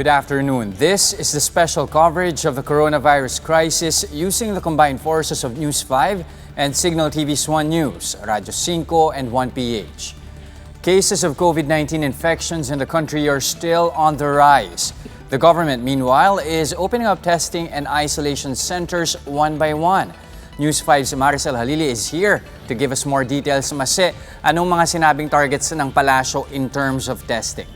Good afternoon. This is the special coverage of the coronavirus crisis using the combined forces of News 5 and Signal TV's One News, Radyo 5 and 1PH. Cases of COVID-19 infections in the country are still on the rise. The government, meanwhile, is opening up testing and isolation centers one by one. News 5's Maricel Halili is here to give us more details. Mase, anong mga sinabing targets ng palasyo in terms of testing?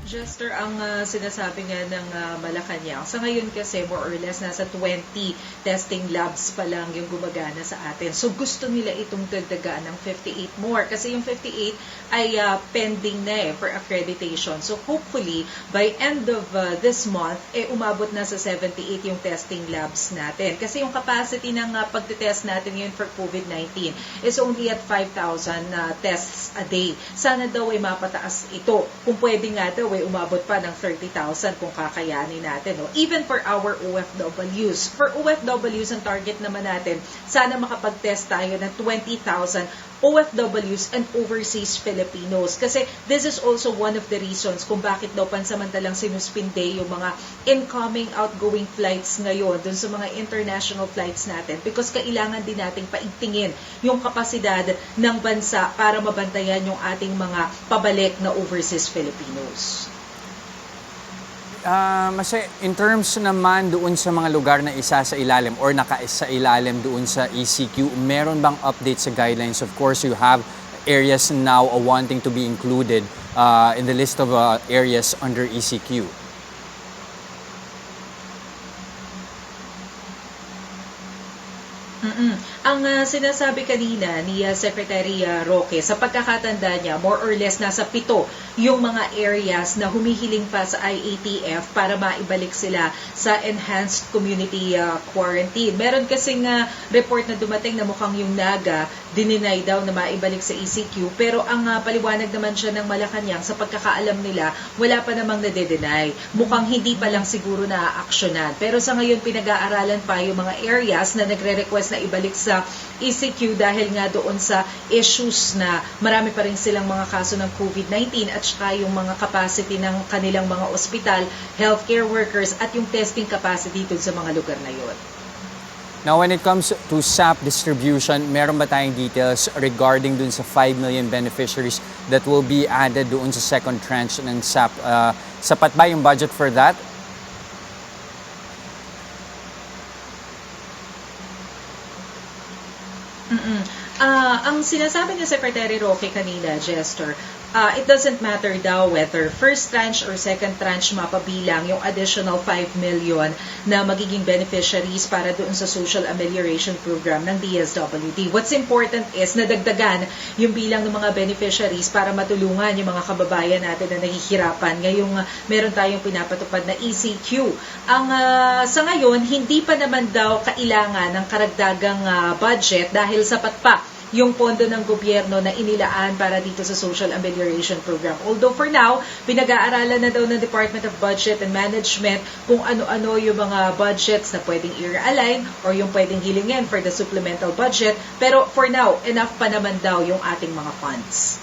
Jester, ang sinasabi nga ng Malacanang, sa ngayon kasi more or less nasa 20 testing labs pa lang yung gumagana sa atin. So gusto nila itong dagdagaan ng 58 more kasi yung 58 ay pending na for accreditation. So hopefully by end of this month, umabot na sa 78 yung testing labs natin. Kasi yung capacity ng pagtitest natin ngayon for COVID-19 is only at 5,000 tests a day. Sana daw ay mapataas ito. Kung pwede nga daw umabot pa ng 30,000 kung kakayanin natin. No? Even for our OFWs. For OFWs, ang target naman natin, sana makapag-test tayo ng 20,000 OFWs and overseas Filipinos. Kasi this is also one of the reasons kung bakit daw pansamantalang sinuspinde yung mga incoming, outgoing flights ngayon dun sa mga international flights natin because kailangan din nating paigtingin yung kapasidad ng bansa para mabantayan yung ating mga pabalik na overseas Filipinos. Kasi in terms naman doon sa mga lugar na isa sa ilalim or nakaisa ilalim doon sa ECQ, meron bang update sa guidelines? Of course, you have areas now wanting to be included in the list of areas under ECQ. Ang sinasabi kanina ni Secretary Roque, sa pagkakatanda niya, more or less nasa 7 yung mga areas na humihiling pa sa IATF para maibalik sila sa enhanced community quarantine. Meron kasing report na dumating na mukhang yung Naga, dininay daw na maibalik sa ECQ, pero ang paliwanag naman siya ng Malacanang, sa pagkakaalam nila, wala pa namang nade-deny. Mukhang hindi pa lang siguro na-actionan. Pero sa ngayon, pinag-aaralan pa yung mga areas na nagre-request na ibalik sa ECQ dahil nga doon sa issues na marami pa rin silang mga kaso ng COVID-19 at saka yung mga capacity ng kanilang mga ospital, healthcare workers at yung testing capacity doon sa mga lugar na yun. Now, when it comes to SAP distribution, meron ba tayong details regarding dun sa 5 million beneficiaries that will be added doon sa second tranche ng SAP? Sapat ba yung budget for that? Ang sinasabi ni Secretary Roque kanina, Jester, it doesn't matter daw whether first tranche or second tranche mapabilang yung additional 5 million na magiging beneficiaries para doon sa social amelioration program ng DSWD. What's important is nadagdagan yung bilang ng mga beneficiaries para matulungan yung mga kababayan natin na nahihirapan. Ngayong meron tayong pinapatupad na ECQ. Sa ngayon, hindi pa naman daw kailangan ng karagdagang budget dahil sapat pa yung pondo ng gobyerno na inilaan para dito sa Social Amelioration Program. Although for now, pinag-aaralan na daw ng Department of Budget and Management kung ano-ano yung mga budgets na pwedeng i-realign or yung pwedeng hilingin for the supplemental budget. Pero for now, enough pa naman daw yung ating mga funds.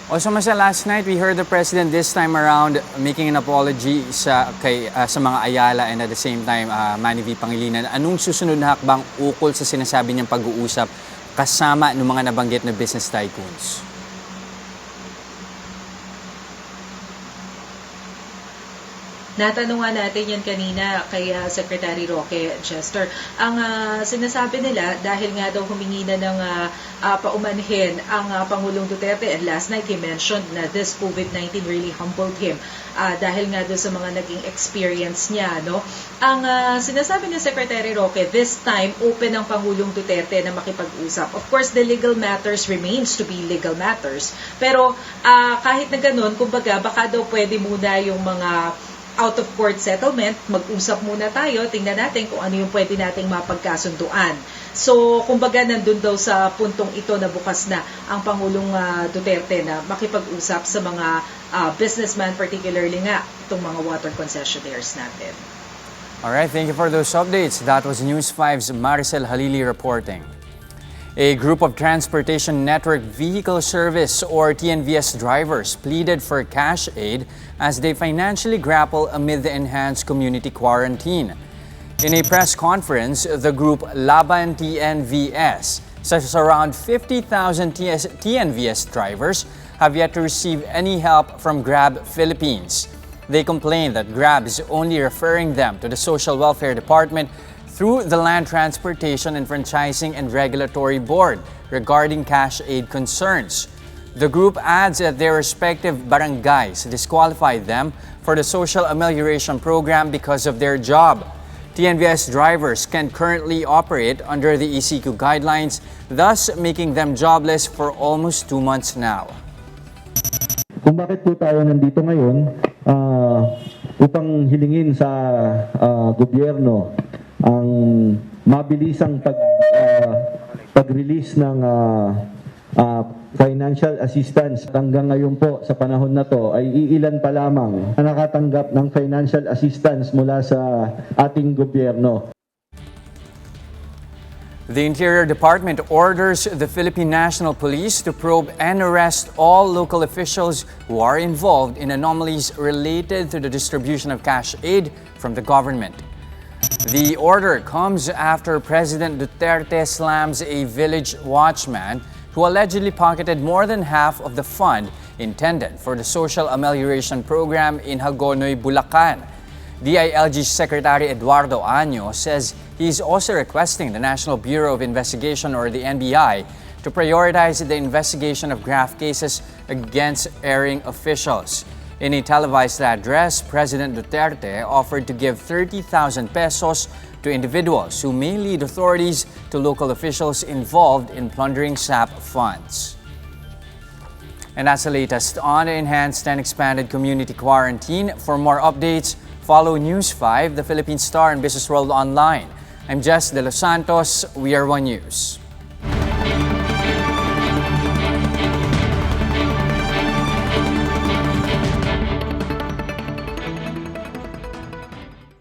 Also, last night we heard the President this time around making an apology sa mga Ayala and at the same time Manny V. Pangilinan. Anong susunod na hakbang ukol sa sinasabi niyang pag-uusap kasama ng mga nabanggit na business tycoons? Natanungan natin yan kanina kay Secretary Roque, Chester. Ang sinasabi nila, dahil nga daw humingi na ng paumanhin ang Pangulong Duterte, and last night he mentioned na this COVID-19 really humbled him dahil nga doon sa mga naging experience niya. No? Ang sinasabi ni Secretary Roque, this time open ang Pangulong Duterte na makipag-usap. Of course, the legal matters remains to be legal matters. Pero kahit na ganun, kumbaga, baka daw pwede muna yung mga out-of-court settlement, mag-usap muna tayo, tingnan natin kung ano yung pwede nating mapagkasunduan. So, kumbaga nandun daw sa puntong ito na bukas na ang Pangulong Duterte na makipag-usap sa mga businessman, particularly nga itong mga water concessionaires natin. Alright, thank you for those updates. That was News 5's Maricel Halili reporting. A group of Transportation Network Vehicle Service or TNVS drivers pleaded for cash aid as they financially grapple amid the enhanced community quarantine. In a press conference, the group Laban TNVS says around 50,000 TNVS drivers have yet to receive any help from Grab Philippines. They complain that Grab is only referring them to the Social Welfare Department through the Land Transportation and Franchising and Regulatory Board regarding cash aid concerns. The group adds that their respective barangays disqualified them for the Social Amelioration Program because of their job. TNVS drivers can currently operate under the ECQ guidelines, thus making them jobless for almost 2 months now. Kung bakit po tayo nandito ngayon, upang hilingin sa gobyerno ang mabilisang pag-release ng financial assistance. Hanggang ngayon po sa panahon na to ay iilan pa lamang na nakatanggap ng financial assistance mula sa ating gobyerno. The Interior Department orders the Philippine National Police to probe and arrest all local officials who are involved in anomalies related to the distribution of cash aid from the government. The order comes after President Duterte slams a village watchman who allegedly pocketed more than half of the fund intended for the Social Amelioration Program in Hagonoy, Bulacan. DILG Secretary Eduardo Año says he is also requesting the National Bureau of Investigation or the NBI to prioritize the investigation of graft cases against erring officials. In a televised address, President Duterte offered to give 30,000 pesos to individuals who may lead authorities to local officials involved in plundering SAP funds. And that's the latest on the enhanced and expanded community quarantine. For more updates, follow News 5, the Philippine Star, and Business World Online. I'm Jess De Los Santos. We are One News.